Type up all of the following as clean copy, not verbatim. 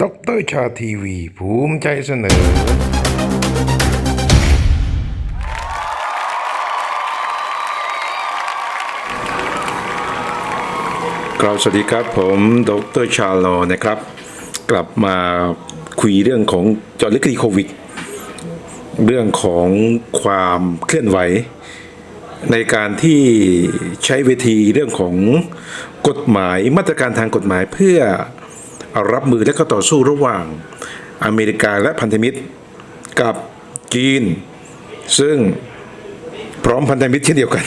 ด็อกเตอร์ชาทีวีภูมิใจเสนอ กล่าวสวัสดีครับผมดรชาลอนะครับกลับมาคุยเรื่องของเจาะลึกคดีโควิดเรื่องของความเคลื่อนไหวในการที่ใช้เวทีเรื่องของกฎหมายมาตรการทางกฎหมายเพื่อรับมือและก็ต่อสู้ระหว่างอเมริกาและพันธมิตรกับจีนซึ่งพร้อมพันธมิตรเช่นเดียวกัน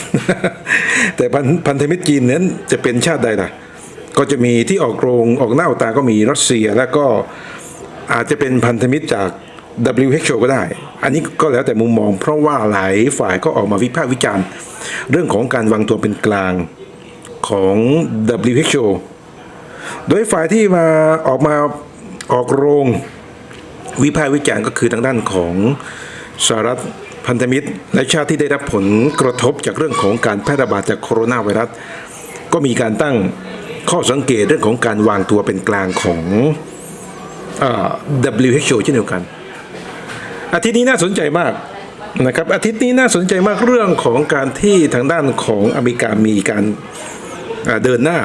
แต่พันธมิตรจีนนั้นจะเป็นชาติใดล่ะก็จะมีที่ออกโรงออกหน้าออกตาก็มีรัสเซียและก็อาจจะเป็นพันธมิตรจาก WHO ก็ได้อันนี้ก็แล้วแต่มุมมองเพราะว่าหลายฝ่ายก็ออกมาวิพากษ์วิจารณ์เรื่องของการวางตัวเป็นกลางของ WHO โดยฝ่ายที่มาออกโรงวิพากษ์วิจารณ์ก็คือทางด้านของสหรัฐพันธมิตรและชาติที่ได้รับผลกระทบจากเรื่องของการแพร่ระบาดจากโคโรนาไวรัสก็มีการตั้งข้อสังเกตเรื่องของการวางตัวเป็นกลางของWHO เช่นเดียวกันอาทิตย์นี้น่าสนใจมากนะครับอาทิตย์นี้น่าสนใจมากเรื่องของการที่ทางด้านของอเมริกามีการเดินหน้า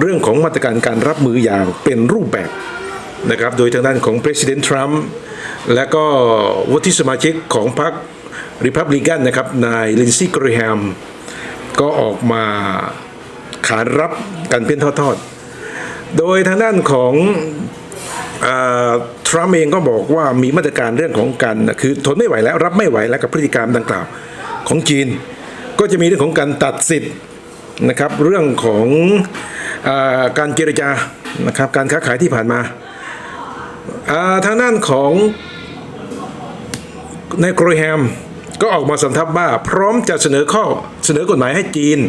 เรื่องของมาตรการการรับมืออย่างเป็นรูปแบบนะครับโดยทางด้านของ President Trump และก็วุฒิสมาชิกของพรรคริพับลิกันนะครับนายลินซี่ เกรแฮมก็ออกมาขานรับกันเป็นทอดๆโดยทางด้านของทรัมป์เองก็บอกว่ามีมาตรการเรื่องของการคือทนไม่ไหวแล้วรับไม่ไหวแล้วกับพฤติกรรมดังกล่าวของจีนก็จะมีเรื่องของการตัดสิทธิ์นะครับเรื่องของการเจรจานะครับการค้าขายที่ผ่านมาทางด้านของนายเกรแฮมก็ออกมาสำทับว่าพร้อมจะเสนอกฎหมายให้จีน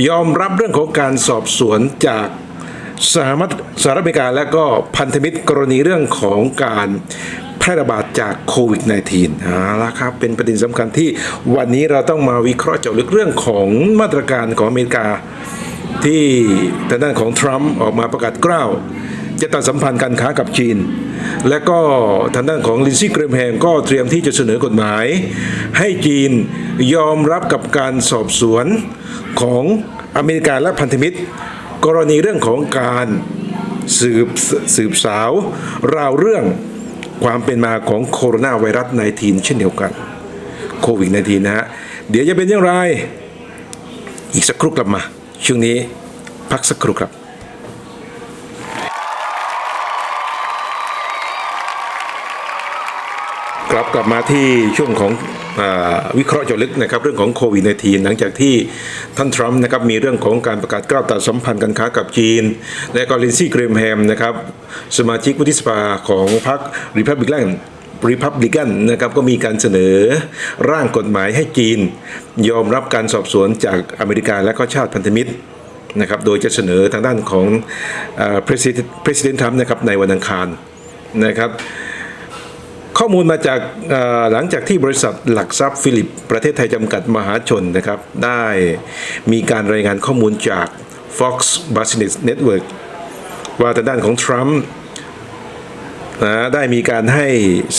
ยอมรับเรื่องของการสอบสวนจากสหรัฐอเมริกาและก็พันธมิตรกรณีเรื่องของการแพร่ระบาดจากโควิด -19 ละครับเป็นประเด็นสำคัญที่วันนี้เราต้องมาวิเคราะห์เจาะลึกเรื่องของมาตรการของอเมริกาที่ทางด้านของทรัมป์ออกมาประกาศกล้าวจะตัดสัมพันธ์การค้ากับจีนและก็ทางด้านของลินซี่ เกรแฮมก็เตรียมที่จะเสนอกฎหมายให้จีนยอมรับกับการสอบสวนของอเมริกาและพันธมิตรกรณีเรื่องของการสืบสาวราวเรื่องความเป็นมาของโคโรนาไวรัส -19 เช่นเดียวกันโควิด -19 นะฮะเดี๋ยวจะเป็นอย่างไรอีกสักครู่กลับมาช่วงนี้พักสักครู่ครับกลับมาที่ช่วงของวิเคราะห์เจาะลึกนะครับเรื่องของโควิด -19 หลังจากที่ท่านทรัมป์นะครับมีเรื่องของการประกาศกล้าวตัดสัมพันธ์การค้ากับจีนและก็ลินซี่ เกรแฮมนะครับสมาชิกวุฒิสภาของพรรคริพับลิกันนะครับก็มีการเสนอร่างกฎหมายให้จีนยอมรับการสอบสวนจากอเมริกาและก็ชาติพันธมิตรนะครับโดยจะเสนอทางด้านของPresident Trump นะครับในวันอังคารนะครับข้อมูลมาจากหลังจากที่บริษัทหลักทรัพย์ฟิลิปประเทศไทยจำกัดมหาชนนะครับได้มีการรายงานข้อมูลจาก Fox Business Network ว่าทางด้านของทรัมป์ได้มีการให้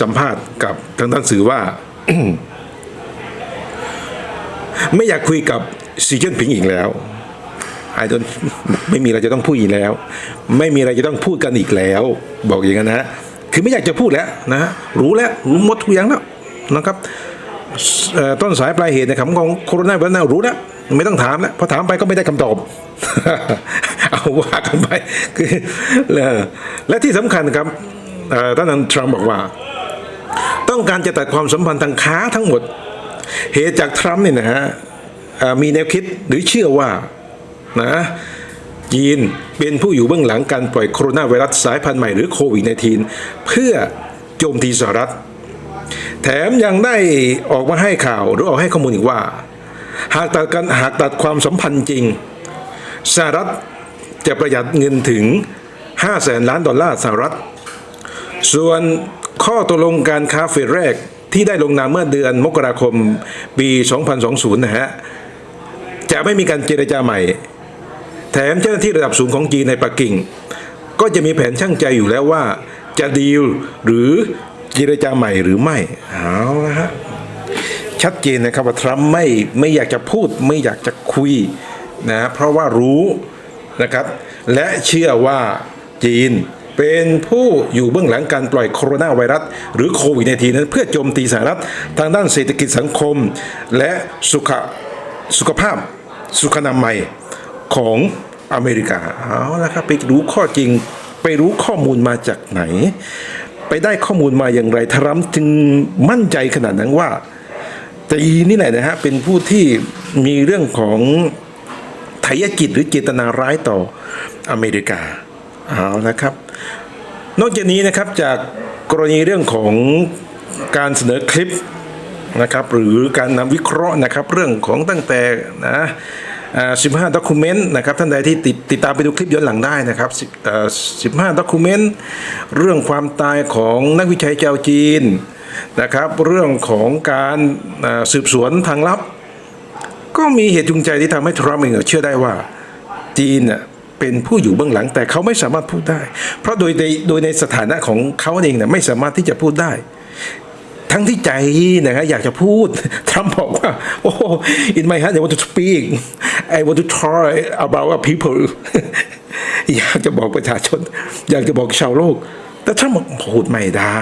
สัมภาษณ์กับทางด้านสื่อว่า ไม่อยากคุยกับสีจิ้นผิงอีกแล้วไม่มีอะไรจะต้องพูดอีกแล้วไม่มีอะไรจะต้องพูดกันอีกแล้วบอกอย่างนั้นนะคือไม่อยากจะพูดแล้วนะรู้หมดทุกอย่างแล้วนะครับต้นสายปลายเหตุนะครับของโคโรนาไวรัสรู้แล้วไม่ต้องถามแล้วพอถามไปก็ไม่ได้คำตอบ เอาว่ากันไปคือและที่สำคัญครับท่านทรัมป์บอกว่าต้องการจะตัดความสัมพันธ์ทางค้าทั้งหมดเหตุจากทรัมป์เนี่ยนะฮะมีแนวคิดหรือเชื่อว่านะจีนเป็นผู้อยู่เบื้องหลังการปล่อยโคโรนาไวรัสสายพันธุ์ใหม่หรือโควิด -19 เพื่อโจมตีสหรัฐแถมยังได้ออกมาให้ข่าวหรือออกให้ข้อมูลอีกว่าหากตัดความสัมพันธ์จริงสหรัฐจะประหยัดเงินถึง500,000 ล้านดอลลาร์สหรัฐส่วนข้อตกลงการค้าเฟสแรกที่ได้ลงนามเมื่อเดือนมกราคมปี 2020 นะฮะจะไม่มีการเจรจาใหม่แถมเจ้าหน้าที่ระดับสูงของจีนในปักกิ่ง ก็จะมีแผนช่างใจอยู่แล้วว่าจะดีลหรือเจรจาใหม่หรือไม่เอาละฮะชัดเจนนะครับว่าทรัมป์ไม่อยากจะพูดไม่อยากจะคุยนะเพราะว่ารู้นะครับและเชื่อว่าจีนเป็นผู้อยู่เบื้องหลังการปล่อยโคโรนาไวรัสหรือโควิด-19 นั้นเพื่อโจมตีสหรัฐทางด้านเศรษฐกิจสังคมและสุขภาพสุขอนามัยของอเมริกาเอาละครับไปรู้ข้อจริงไปรู้ข้อมูลมาจากไหนไปได้ข้อมูลมาอย่างไรทรัมป์จึงมั่นใจขนาดนั้นว่าจีนนี่แหละนะฮะเป็นผู้ที่มีเรื่องของไถยจิตหรือเจตนาร้ายต่ออเมริกาเอาละครับนอกจากนี้นะครับจากกรณีเรื่องของการเสนอคลิปนะครับหรือการนำวิเคราะห์นะครับเรื่องของตั้งแต่นะ15 ด็อกิเมนต์นะครับท่านใดที่ติดตามไปดูคลิปย้อนหลังได้นะครับ15 ด็อกิเมนต์เรื่องความตายของนักวิจัยชาวจีนนะครับเรื่องของการสืบสวนทางลับก็มีเหตุจูงใจที่ทำให้ทรัมป์เองเชื่อได้ว่าจีนเป็นผู้อยู่เบื้องหลังแต่เขาไม่สามารถพูดได้เพราะโดยในสถานะของเขาเองไม่สามารถที่จะพูดได้ทั้งที่ใจนะครับอยากจะพูดทรัมป์บอกว่าโอ้ in my heart I want to speak I want to talk about people อยากจะบอกประชาชนอยากจะบอกชาวโลกแต่ทรัมป์บอกพูดไม่ได้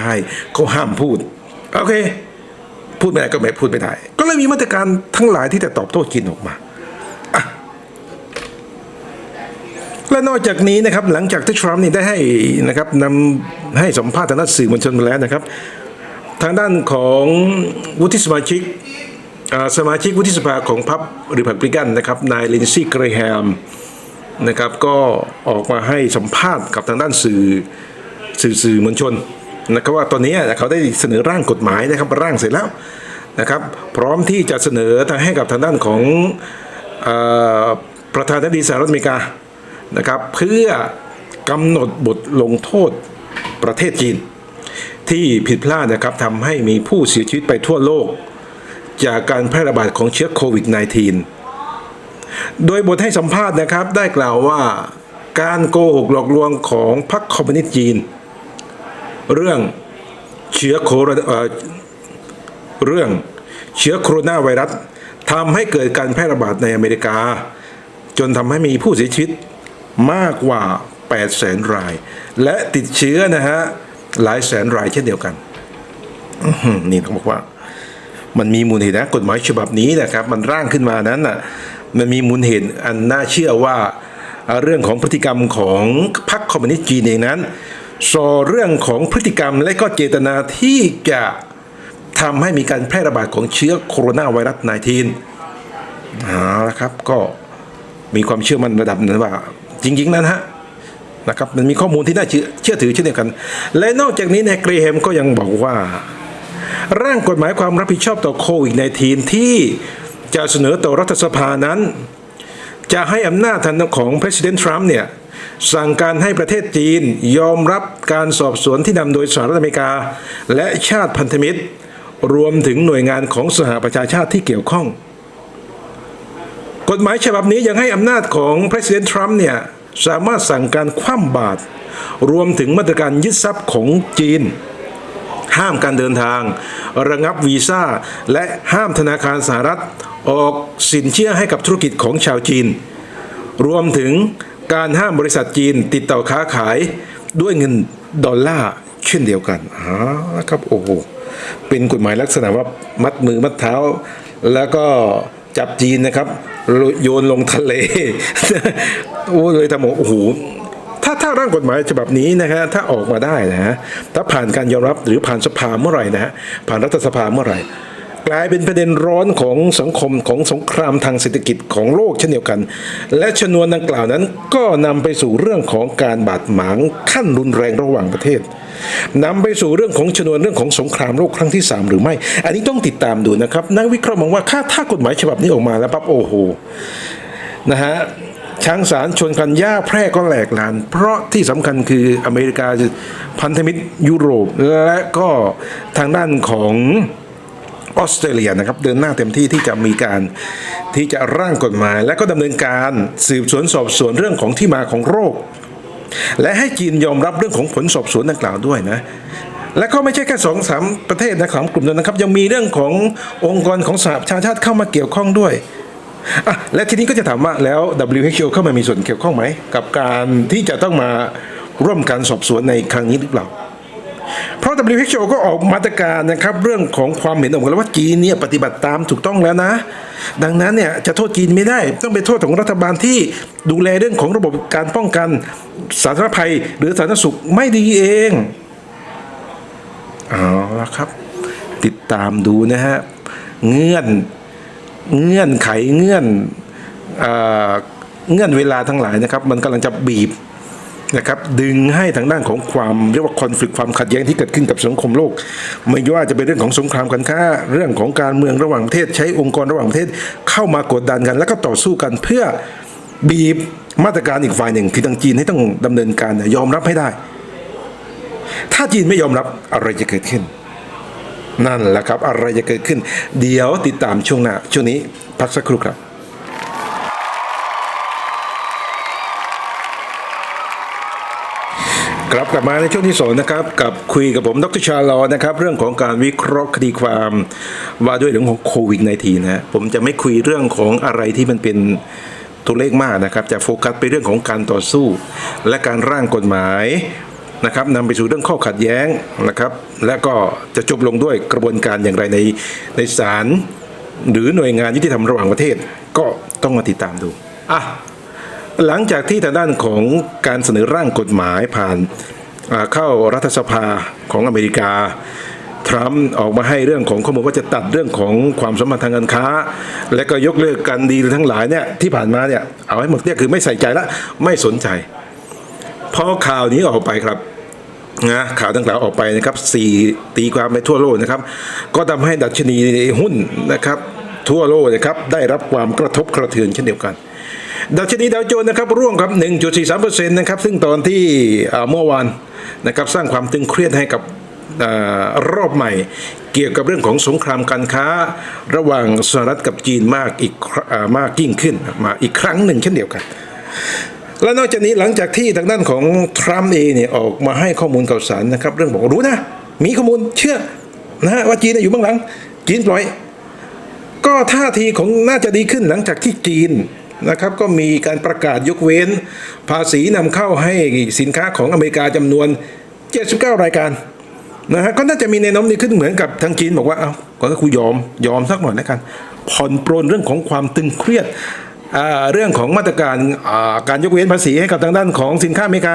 เขาห้ามพูดโอเคพูดไม่ได้ก็ไม่พูดไม่ได้ก็เลยมีมาตรการทั้งหลายที่จะตอบโต้จีนออกมาและนอกจากนี้นะครับหลังจากที่ทรัมป์นี่ได้ให้นะครับนำให้สัมภาษณ์ทางด้านสื่อมวลชนมาแล้วนะครับทางด้านของวุฒิสมาชิกวุฒิสภาของพรรครีพับลิกันนะครับนายลินซี่ เกรแฮมนะครับก็ออกมาให้สัมภาษณ์กับทางด้านสื่อมวลชนนะครับว่าตอนนี้เขาได้เสนอร่างกฎหมายนะครับร่างเสร็จแล้วนะครับพร้อมที่จะเสนอให้กับทางด้านของประธานาธิบดีสหรัฐอเมริกานะครับเพื่อกำหนดบทลงโทษประเทศจีนที่ผิดพลาดนะครับทำให้มีผู้เสียชีวิตไปทั่วโลกจากการแพร่ระบาดของเชื้อโควิด -19 โดยบทให้สัมภาษณ์นะครับได้กล่าวว่าการโกหกหลอกลวงของพรรคคอมมิวนิสต์จีนเรื่องเชื้อโคโรนาไวรัสทำให้เกิดการแพร่ระบาดในอเมริกาจนทำให้มีผู้เสียชีวิตมากกว่า 800,000 รายและติดเชื้อนะฮะหลายแสนรายเช่นเดียวกันนี่ต้องบอกว่ามันมีมูลเหตุนะกฎหมายฉบับนี้นะครับมันร่างขึ้นมานั้นน่ะมันมีมูลเหตุอันน่าเชื่อว่าเรื่องของพฤติกรรมของพรรคคอมมิวนิสต์จีนเองนั้นส่อเรื่องของพฤติกรรมและก็เจตนาที่จะทำให้มีการแพร่ระบาดของเชื้อโคโรนาไวรัส -19 เอาละครับก็มีความเชื่อมั่นระดับนั้นว่าจริงๆนั้นฮะนะครับมันมีข้อมูลที่น่าเชื่อถือเช่นเดียวกันและนอกจากนี้นายเกรแฮมก็ยังบอกว่าร่างกฎหมายความรับผิดชอบต่อโควิด -19 ที่จะเสนอต่อรัฐสภานั้นจะให้อำนาจทางของ President Trump เนี่ยสั่งการให้ประเทศจีนยอมรับการสอบสวนที่นำโดยสหรัฐอเมริกาและชาติพันธมิตรรวมถึงหน่วยงานของสหประชาชาติที่เกี่ยวข้องกฎหมายฉบับนี้ยังให้อำนาจของ President Trump เนี่ยสามารถสั่งการคว่ำบาตรรวมถึงมาตรการยึดทรัพย์ของจีนห้ามการเดินทางระงับวีซ่าและห้ามธนาคารสหรัฐออกสินเชื่อให้กับธุรกิจของชาวจีนรวมถึงการห้ามบริษัทจีนติดต่อค้าขายด้วยเงินดอลลาร์เช่นเดียวกันครับโอ้โหเป็นกฎหมายลักษณะว่ามัดมือมัดเท้าแล้วก็จับจีนนะครับโยนลงทะเลโอ้เลยทำโอ้โหถ้าร่างกฎหมายฉบับนี้นะฮะถ้าออกมาได้นะฮะถ้าผ่านการยอมรับหรือผ่านสภาเมื่อไหร่นะฮะผ่านรัฐสภาเมื่อไหร่กลายเป็นประเด็นร้อนของสังคมของสงครามทางเศรษฐกิจของโลกเช่นเดียวกันและชนวนดังกล่าวนั้นก็นำไปสู่เรื่องของการบาดหมางขั้นรุนแรงระหว่างประเทศนำไปสู่เรื่องของชนวนเรื่องของสงครามโลกครั้งที่3หรือไม่อันนี้ต้องติดตามดูนะครับนักวิเคราะห์มองว่าถ้ากฎหมายฉบับนี้ออกมาแล้วปั๊บโอ้โหนะฮะช้างสารชนกันหญ้าแพร่ก็แหลกลานเพราะที่สำคัญคืออเมริกาพันธมิตรยุโรปและก็ทางด้านของออสเตรเลียนะครับเดินหน้าเต็มที่ที่จะมีการที่จะร่างกฎหมายและก็ดำเนินการสืบสวนสอบสวนเรื่องของที่มาของโรค และให้จีนยอมรับเรื่องของผลสอบสวนดังกล่าวด้วยนะและก็ไม่ใช่แค่2-3ประเทศนะครับกลุ่มนั้นนะครับยังมีเรื่องขององค์กรของสหประชาชาติเข้ามาเกี่ยวข้องด้วยและทีนี้ก็จะถามว่าแล้ว WHO เข้ามามีส่วนเกี่ยวข้องไหมกับการที่จะต้องมาร่วมการสอบสวนในครั้งนี้หรือเปล่าเพราะ WHO ก็ออกมาตรการนะครับเรื่องของความเห็นออกมาแล้วว่าจีนเนี่ยปฏิบัติตามถูกต้องแล้วนะดังนั้นเนี่ยจะโทษจีนไม่ได้ต้องเป็นโทษของรัฐบาลที่ดูแลเรื่องของระบบการป้องกันสาธารณภัยหรือสาธารณสุขไม่ดีเองเอาละครับติดตามดูนะฮะเงื่อนไขเงื่อนเวลาทั้งหลายนะครับมันกำลังจะบีบนะครับดึงให้ทางด้านของความเรียกว่าคอนฟ lict ความขัดแย้งที่เกิดขึ้นกับสังคมโลกไม่ว่าจะเป็นเรื่องของสงครามการค้าเรื่องของการเมืองระหว่างประเทศใช้องค์กรระหว่างประเทศเข้ามากดดันกันแล้วก็ต่อสู้กันเพื่อบีบมาตรการอีกฝ่ายหนึ่งคือทางจีนให้ต้องดำเนินการยอมรับให้ได้ถ้าจีนไม่ยอมรับอะไรจะเกิดขึ้นนั่นแหละครับอะไรจะเกิดขึ้นเดี๋ยวติดตามช่วงหน้าช่วงนี้พักสักครู่ครับกลับมาในช่วงที่2นะครับกับคุยกับผมดร.ชาลอนะครับเรื่องของการวิเคราะห์คดีความว่าด้วยเรื่องของโควิด-19 นะผมจะไม่คุยเรื่องของอะไรที่มันเป็นตัวเลขมากนะครับจะโฟกัสไปเรื่องของการต่อสู้และการร่างกฎหมายนะครับนำไปสู่เรื่องข้อขัดแย้งนะครับและก็จะจบลงด้วยกระบวนการอย่างไรในศาลหรือหน่วยงานยุติธรรมระหว่างประเทศก็ต้องมาติดตามดูหลังจากที่ทางด้านของการเสนอร่างกฎหมายผ่านเข้ารัฐสภาของอเมริกาทรัมป์ออกมาให้เรื่องของข้อมูลว่าจะตัดเรื่องของความสัมพันธ์ทางการค้าและก็ยกเลิกการดีลทั้งหลายเนี่ยที่ผ่านมาเนี่ยเอาให้หมดเนี่ยคือไม่ใส่ใจละไม่สนใจพอข่าวนี้ออกไปครับนะข่าวดังกล่าวออกไปนะครับตีความไปทั่วโลกนะครับก็ทำให้ดัชนีหุ้นนะครับทั่วโลกนะครับได้รับความกระทบกระเทือนเช่นเดียวกันดัชนีดาวโจนส์นะครับร่วงครับ 1.43% นะครับซึ่งตอนที่เมื่อวานนะครับสร้างความตึงเครียดให้กับรอบใหม่เกี่ยวกับเรื่องของสงครามการค้าระหว่างสหรัฐกับจีนมากยิ่งขึ้นมาอีกครั้งหนึ่งเช่นเดียวกันและนอกจากนี้หลังจากที่ทางด้านของทรัมป์เองเนี่ยออกมาให้ข้อมูลข่าวสารนะครับเรื่องบอกรู้นะมีข้อมูลเชื่อนะว่าจีนอยู่เบื้องหลังจีนปล่อยก็ท่าทีของน่าจะดีขึ้นหลังจากที่จีนนะครับก็มีการประกาศยกเว้นภาษีนำเข้าให้สินค้าของอเมริกาจำนวน79รายการนะฮะก็น่าจะมีแนวโน้มดีขึ้นเหมือนกับทางจีนบอกว่าก็คุยยอมสักหน่อยแล้วกันผ่อนปรนเรื่องของความตึงเครียดเรื่องของมาตรการการยกเว้นภาษีให้กับทางด้านของสินค้าอเมริกา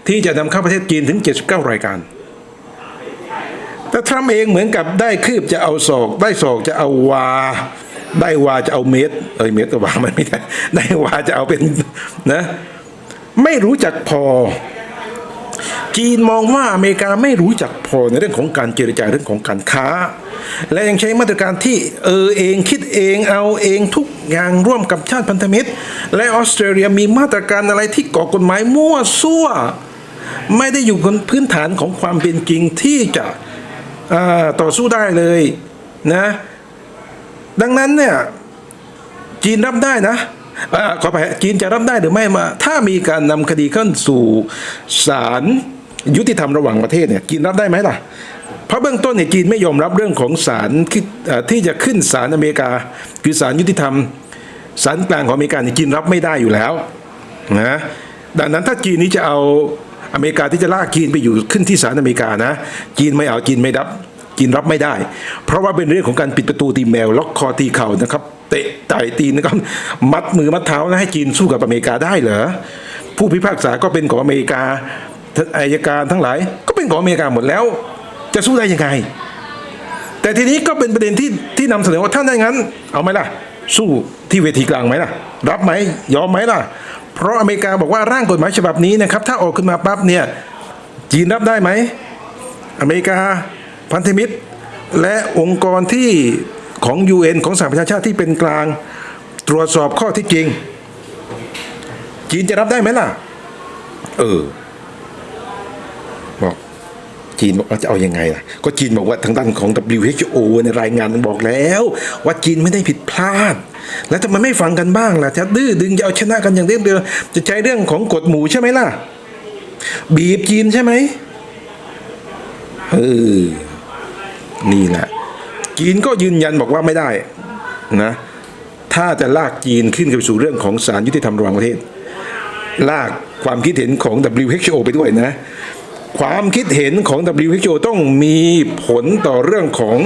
ที่จะนำเข้าประเทศจีนถึง79รายการแต่ทรัมป์เองเหมือนกับได้คืบจะเอาศอกได้ศอกจะเอาวาได้วาจะเอาเมตรกับวามันไม่ได้วาจะเอาเป็นนะไม่รู้จักพอจีนมองว่าอเมริกาไม่รู้จักพอในเรื่องของการเจรจาเรื่องของการค้าและยังใช้มาตรการที่เองคิดเองเอาเองทุกอย่างร่วมกับชาติพันธมิตรและออสเตรเลียมีมาตรการอะไรที่ก่อกฎหมายมั่วซั่วไม่ได้อยู่บนพื้นฐานของความเป็นจริงที่จะต่อสู้ได้เลยนะดังนั้นเนี่ยจีนรับได้นะขอไปจีนจะรับได้หรือไม่มาถ้ามีการนำคดีขึ้นสู่ศาลยุติธรรมระหว่างประเทศเนี่ยจีนรับได้ไหมล่ะเพราะเบื้องต้นเนี่ยจีนไม่ยอมรับเรื่องของศาลที่จะขึ้นศาลอเมริกาคือศาลยุติธรรมศาลกลางของอเมริกาเนี่ยจีนรับไม่ได้อยู่แล้วนะดังนั้นถ้าจีนนี้จะเอาอเมริกาที่จะลากจีนไปอยู่ขึ้นที่ศาลอเมริกานะจีนไม่เอาจีนไม่รับจีนรับไม่ได้เพราะว่าเป็นเรื่องของการปิดประตูตีแมวล็อกคอตีเข่านะครับเตะไต่ตีนนะครับมัดมือมัดเท้านะให้จีนสู้กับอเมริกาได้เหรอผู้พิพากษาก็เป็นของอเมริกาอัยการทั้งหลายก็เป็นของอเมริกาหมดแล้วจะสู้ได้ยังไงแต่ทีนี้ก็เป็นประเด็นที่นำเสนอว่าถ้าอย่างนั้นเอาไหมล่ะสู้ที่เวทีกลางไหมล่ะรับไหมยอมไหมล่ะเพราะอเมริกาบอกว่าร่างกฎหมายฉบับนี้นะครับถ้าออกขึ้นมาปั๊บเนี่ยจีนรับได้ไหมอเมริกาพันธมิตรและองค์กรที่ของ UN ของสหประชาชาติที่เป็นกลางตรวจสอบข้อที่จริงจีนจะรับได้ไหมล่ะบอกจีนบอกว่าจะเอายังไงล่ะก็จีนบอกว่าทางด้านของ WHO ในรายงานบอกแล้วว่าจีนไม่ได้ผิดพลาดแล้วทำไมไม่ฟังกันบ้างล่ะจะดื้อดึงจะเอาชนะกันอย่างเดียวจะใช้เรื่องของกฎหมู่ใช่ไหมล่ะ บีบจีนใช่ไหมนี่แหละจีนก็ยืนยันบอกว่าไม่ได้นะถ้าจะลากจีนขึ้นไปสู่เรื่องของศาลยุติธรรมระหว่างประเทศลากความคิดเห็นของ WHO ไปด้วยนะความคิดเห็นของ WHO ต้องมีผลต่อเรื่องของ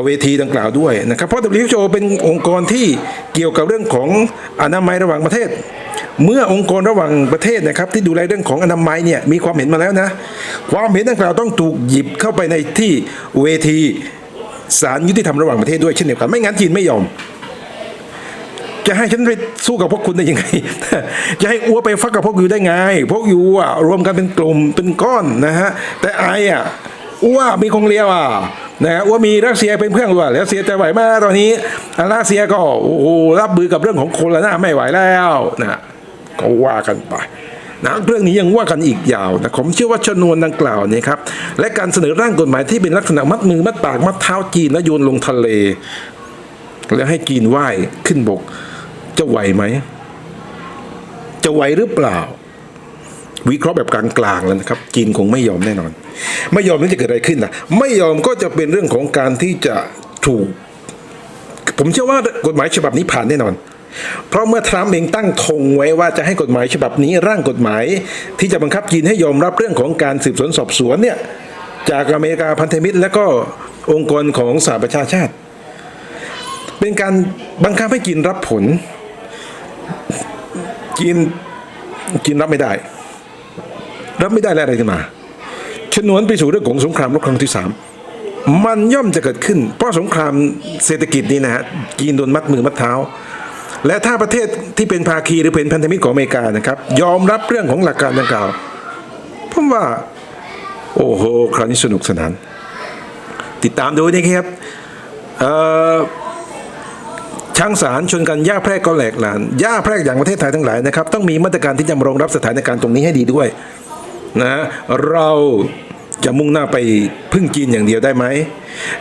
เวทีดังกล่าวด้วยนะครับเพราะ WHO เป็นองค์กรที่เกี่ยวกับเรื่องของอนามัยระหว่างประเทศเมื่อองค์กรระหว่างประเทศนะครับที่ดูแลเรื่องของอนามัยเนี่ยมีความเห็นมาแล้วนะความเห็นดังกล่าวต้องถูกหยิบเข้าไปในที่เวทีศาลยุติธรรมระหว่างประเทศด้วยเช่นเดียวกันไม่งั้นจีนไม่ยอมจะให้ฉันไปสู้กับพวกคุณได้ยังไง จะให้อัวไปฟักกับพวกอยู่ได้ไงพวกอยู่รวมกันเป็นกลุ่มเป็นก้อนนะฮะแต่ไออัวมีคงเลียวนะอัวมีรัสเซียเป็นเพื่อนด้วยแล้วรัสเซียจะไหวไหมตอนนี้รัสเซียก็โอ้โหรับมือกับเรื่องของโควิดไม่ไหวแล้วนะก็ว่ากันไปนะเรื่องนี้ยังว่ากันอีกยาวนะผมเชื่อว่าชนวนดังกล่าวนี้ครับและการเสนอร่างกฎหมายที่เป็นลักษณะมัดมือมัดปากมัดเท้าจีนแล้วโยนลงทะเลแล้วให้จีนว่ายขึ้นบกจะไหวไหมจะไหวหรือเปล่าวิเคราะห์แบบกลางๆแล้วนะครับจีนคงไม่ยอมแน่นอนไม่ยอมแล้วจะเกิดอะไรขึ้นนะไม่ยอมก็จะเป็นเรื่องของการที่จะถูกผมเชื่อว่ากฎหมายฉบับนี้ผ่านแน่นอนเพราะเมื่อทรัมป์เองตั้งธงไว้ว่าจะให้กฎหมายฉบับนี้ร่างกฎหมายที่จะบังคับจีนให้ยอมรับเรื่องของการสืบสวนสอบสวนเนี่ยจากอเมริกาพันธมิตรและก็องค์กรของสหประชาชาติเป็นการบังคับให้จีนรับผลจีนรับไม่ได้แล้วอะไรขึ้นมาชนวนไปสู่เรื่องของสงครามโลกครั้งที่3มันย่อมจะเกิดขึ้นเพราะสงครามเศรษฐกิจนี้นะฮะจีนโดนมัดมือมัดเท้าและถ้าประเทศที่เป็นภาคีหรือเป็นพันธมิตรของอเมริกานะครับยอมรับเรื่องของหลักการดังกล่าวผมว่าโอ้โหคราวนี้สนุกสนานติดตามดูนี่ครับช้างสารชนกันหญ้าแพรกก็แหลกลานหญ้าแพรกอย่างประเทศไทยทั้งหลายนะครับต้องมีมาตรการที่จะรองรับสถานการณ์ตรงนี้ให้ดีด้วยนะเราจะมุ่งหน้าไปพึ่งจีนอย่างเดียวได้ไหม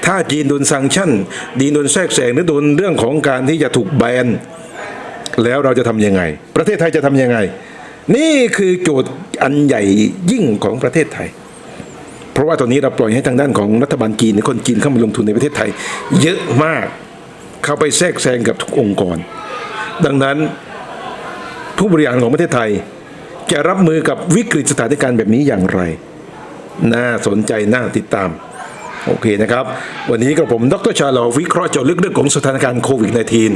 ถ้าจีนโดนซังชั่นจีนโดนแทรกแซงหรือโดนเรื่องของการที่จะถูกแบนแล้วเราจะทำยังไงประเทศไทยจะทำยังไงนี่คือโจทย์อันใหญ่ยิ่งของประเทศไทยเพราะว่าตอนนี้เราปล่อยให้ทางด้านของรัฐบาลจีนคนจีนเข้ามาลงทุนในประเทศไทยเยอะมากเข้าไปแทรกแซงกับทุกองค์กรดังนั้นผู้บริหารของประเทศไทยจะรับมือกับวิกฤตสถานการณ์แบบนี้อย่างไรน่าสนใจน่าติดตามโอเคนะครับวันนี้กับผมดร.ชาลอวิเคราะห์เจาะลึกเรื่องของสถานการณ์โควิด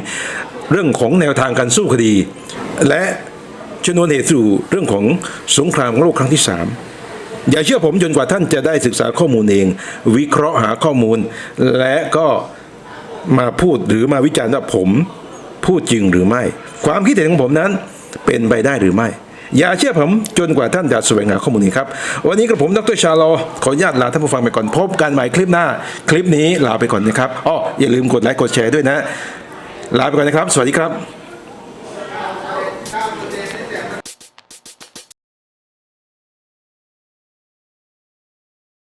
-19 เรื่องของแนวทางการสู้คดีและชนวนเหตุสู่เรื่องของสงครามโลกครั้งที่3อย่าเชื่อผมจนกว่าท่านจะได้ศึกษาข้อมูลเองวิเคราะห์หาข้อมูลและก็มาพูดหรือมาวิจารณ์ว่าผมพูดจริงหรือไม่ความคิดเห็นของผมนั้นเป็นไปได้หรือไม่อย่าเชื่อผมจนกว่าท่านจะแสวงหาข้อมูลนี้ครับวันนี้กับผมดร.ชาลอขออนุญาตลาท่านผู้ฟังไปก่อนพบกันใหม่คลิปหน้าคลิปนี้ลาไปก่อนนะครับอย่าลืมกดไลค์กดแชร์ด้วยนะลาไปก่อนนะครับสวัสดีครับ